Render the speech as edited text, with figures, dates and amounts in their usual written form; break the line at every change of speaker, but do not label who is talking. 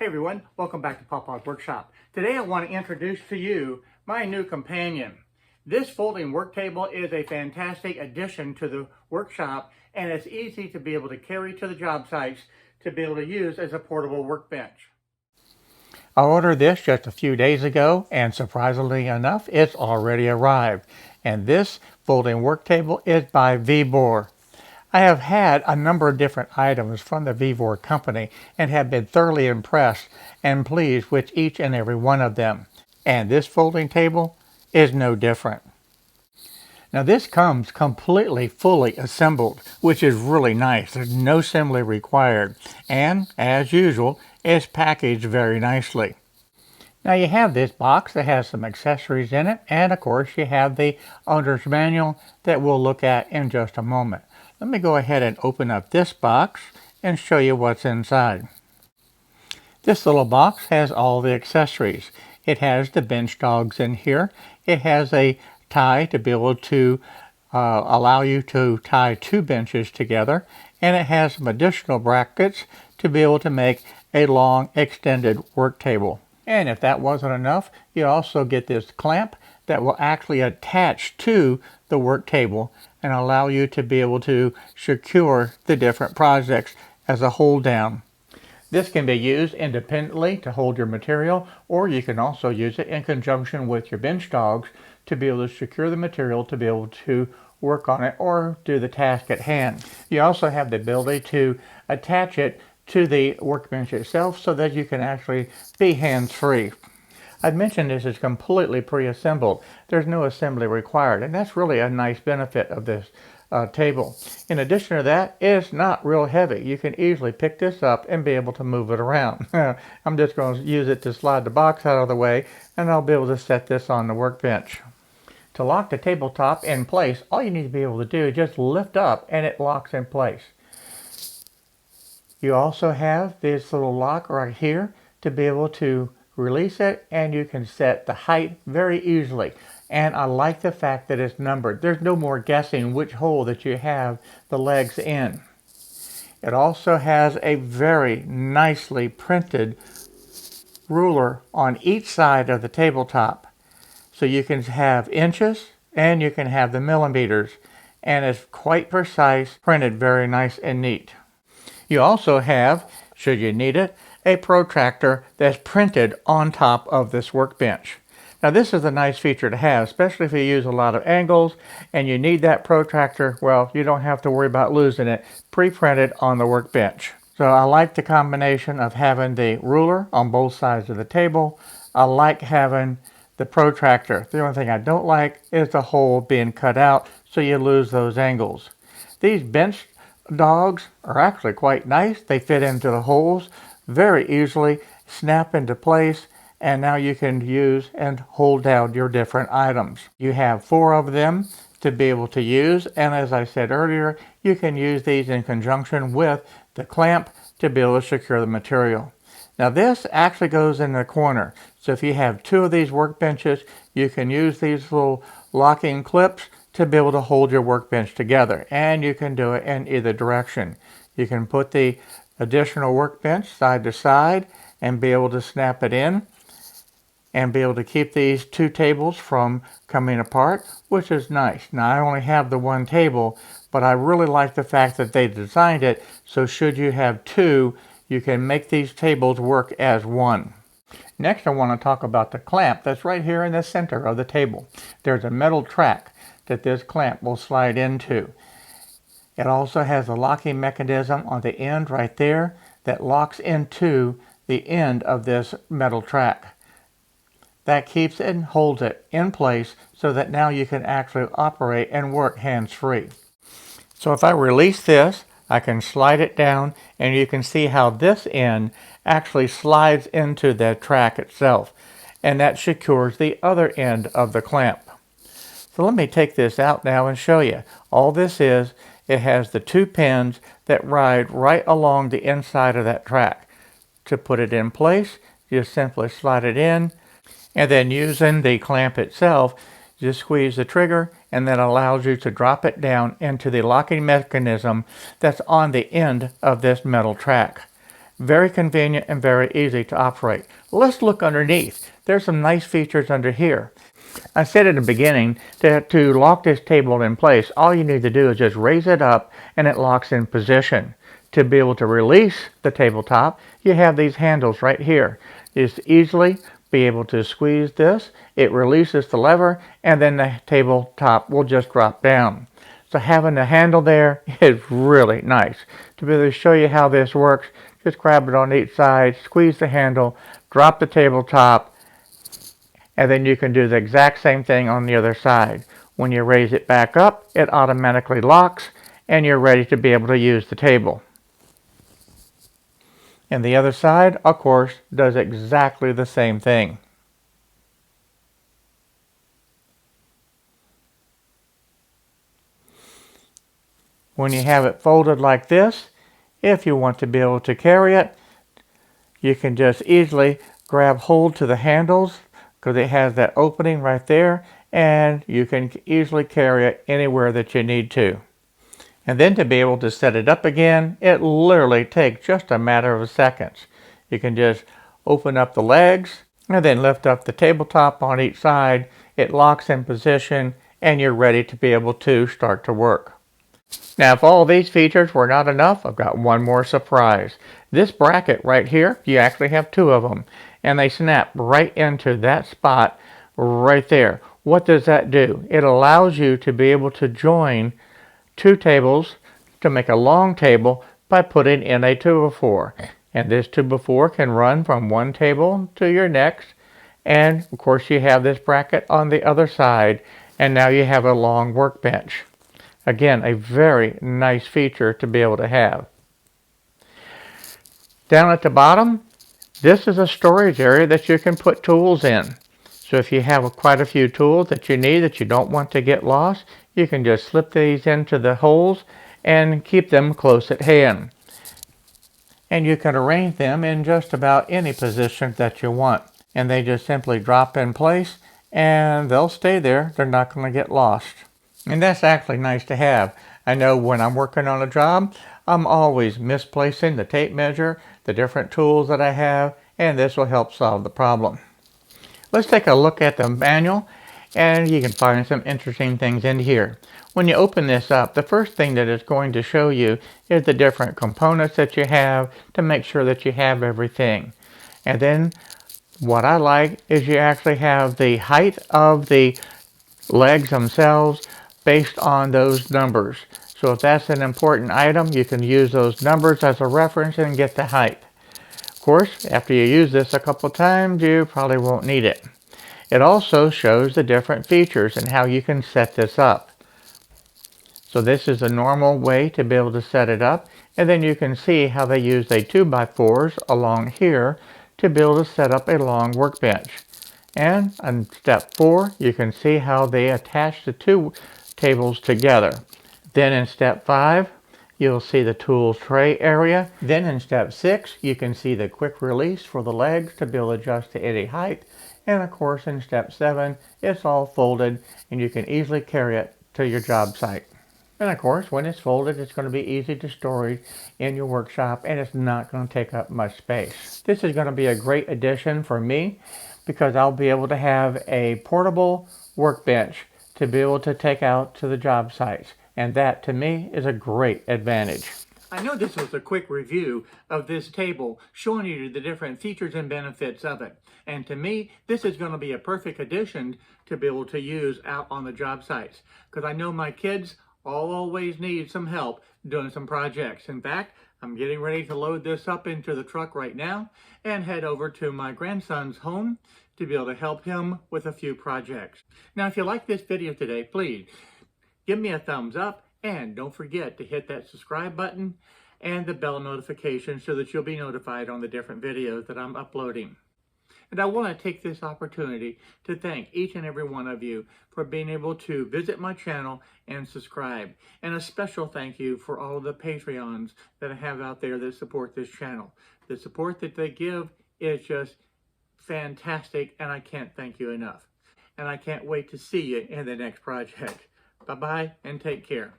Hey everyone, welcome back to Papa's Workshop. Today I want to introduce to you my new companion. This folding work table is a fantastic addition to the workshop, and it's easy to be able to carry to the job sites to be able to use as a portable workbench. I ordered this just a few days ago, and surprisingly enough, it's already arrived. And this folding work table is by VEVOR. I have had a number of different items from the VEVOR company and have been thoroughly impressed and pleased with each and every one of them. And this folding table is no different. Now this comes completely fully assembled, which is really nice. There's no assembly required. And as usual, it's packaged very nicely. Now you have this box that has some accessories in it, and of course you have the owner's manual that we'll look at in just a moment. Let me go ahead and open up this box and show you what's inside. This little box has all the accessories. It has the bench dogs in here. It has a tie to be able to allow you to tie two benches together, and it has some additional brackets to be able to make a long extended work table. And if that wasn't enough, you also get this clamp that will actually attach to the work table and allow you to be able to secure the different projects as a hold down. This can be used independently to hold your material, or you can also use it in conjunction with your bench dogs to be able to secure the material to be able to work on it or do the task at hand. You also have the ability to attach it to the workbench itself so that you can actually be hands-free. I'd mentioned this is completely pre-assembled. There's no assembly required, and that's really a nice benefit of this table. In addition to that, it's not real heavy. You can easily pick this up and be able to move it around. I'm just going to use it to slide the box out of the way, and I'll be able to set this on the workbench. To lock the tabletop in place, all you need to be able to do is just lift up and it locks in place. You also have this little lock right here to be able to release it, and you can set the height very easily. And I like the fact that it's numbered. There's no more guessing which hole that you have the legs in. It also has a very nicely printed ruler on each side of the tabletop. So you can have inches and you can have the millimeters, and it's quite precise, printed very nice and neat. You also have, should you need it, a protractor that's printed on top of this workbench. Now this is a nice feature to have, especially if you use a lot of angles and you need that protractor. Well, you don't have to worry about losing it, pre-printed on the workbench. So I like the combination of having the ruler on both sides of the table. I like having the protractor. The only thing I don't like is the hole being cut out, so you lose those angles. These bench dogs are actually quite nice. They fit into the holes very easily, snap into place, and now you can use and hold down your different items. You have 4 of them to be able to use, and as I said earlier, you can use these in conjunction with the clamp to be able to secure the material. Now this actually goes in the corner, so if you have 2 of these workbenches, you can use these little locking clips to be able to hold your workbench together, and you can do it in either direction. You can put the additional workbench side to side and be able to snap it in and be able to keep these 2 tables from coming apart, which is nice. Now I only have the 1 table, but I really like the fact that they designed it so should you have 2, you can make these tables work as 1. Next I want to talk about the clamp that's right here in the center of the table. There's a metal track that this clamp will slide into. It also has a locking mechanism on the end right there that locks into the end of this metal track. That keeps it and holds it in place so that now you can actually operate and work hands-free. So if I release this, I can slide it down, and you can see how this end actually slides into the track itself, and that secures the other end of the clamp. So let me take this out now and show you. All this is, it has the 2 pins that ride right along the inside of that track. To put it in place, you simply slide it in, and then using the clamp itself, just squeeze the trigger, and that allows you to drop it down into the locking mechanism that's on the end of this metal track. Very convenient and very easy to operate. Let's look underneath. There's some nice features under here. I said at the beginning that to lock this table in place, all you need to do is just raise it up and it locks in position. To be able to release the tabletop, you have these handles right here. Just easily be able to squeeze this, it releases the lever, and then the tabletop will just drop down. So having the handle there is really nice. To be able to show you how this works, just grab it on each side, squeeze the handle, drop the tabletop, and then you can do the exact same thing on the other side. When you raise it back up, it automatically locks, and you're ready to be able to use the table. And the other side, of course, does exactly the same thing. When you have it folded like this, if you want to be able to carry it, you can just easily grab hold to the handles because it has that opening right there, and you can easily carry it anywhere that you need to. And then to be able to set it up again, it literally takes just a matter of seconds. You can just open up the legs and then lift up the tabletop on each side. It locks in position and you're ready to be able to start to work. Now, if all these features were not enough, I've got one more surprise. This bracket right here, you actually have two of them, and they snap right into that spot right there. What does that do? It allows you to be able to join two tables to make a long table by putting in a 2x4. And this 2x4 can run from one table to your next. And of course you have this bracket on the other side, and now you have a long workbench. Again, a very nice feature to be able to have. Down at the bottom, this is a storage area that you can put tools in. So if you have quite a few tools that you need that you don't want to get lost, you can just slip these into the holes and keep them close at hand. And you can arrange them in just about any position that you want. And they just simply drop in place and they'll stay there. They're not going to get lost. And that's actually nice to have. I know when I'm working on a job, I'm always misplacing the tape measure, the different tools that I have, and this will help solve the problem. Let's take a look at the manual, and you can find some interesting things in here. When you open this up, the first thing that it's going to show you is the different components that you have to make sure that you have everything. And then what I like is you actually have the height of the legs themselves based on those numbers. So if that's an important item, you can use those numbers as a reference and get the height. Of course, after you use this a couple times, you probably won't need it. It also shows the different features and how you can set this up. So this is a normal way to be able to set it up, and then you can see how they use a 2x4s along here to be able to set up a long workbench. And on step 4, you can see how they attach the two tables together. Then in step 5, you'll see the tools tray area. Then in step 6, you can see the quick release for the legs to be able to adjust to any height. And of course in step 7, it's all folded and you can easily carry it to your job site. And of course, when it's folded, it's going to be easy to store in your workshop and it's not going to take up much space. This is going to be a great addition for me because I'll be able to have a portable workbench to be able to take out to the job sites. And that, to me, is a great advantage. I know this was a quick review of this table showing you the different features and benefits of it. And to me, this is going to be a perfect addition to be able to use out on the job sites. Because I know my kids always need some help doing some projects. In fact, I'm getting ready to load this up into the truck right now and head over to my grandson's home to be able to help him with a few projects. Now, if you like this video today, please give me a thumbs up and don't forget to hit that subscribe button and the bell notification so that you'll be notified on the different videos that I'm uploading. And I want to take this opportunity to thank each and every one of you for being able to visit my channel and subscribe. And a special thank you for all of the Patreons that I have out there that support this channel. The support that they give is just fantastic, and I can't thank you enough. And I can't wait to see you in the next project. Bye-bye and take care.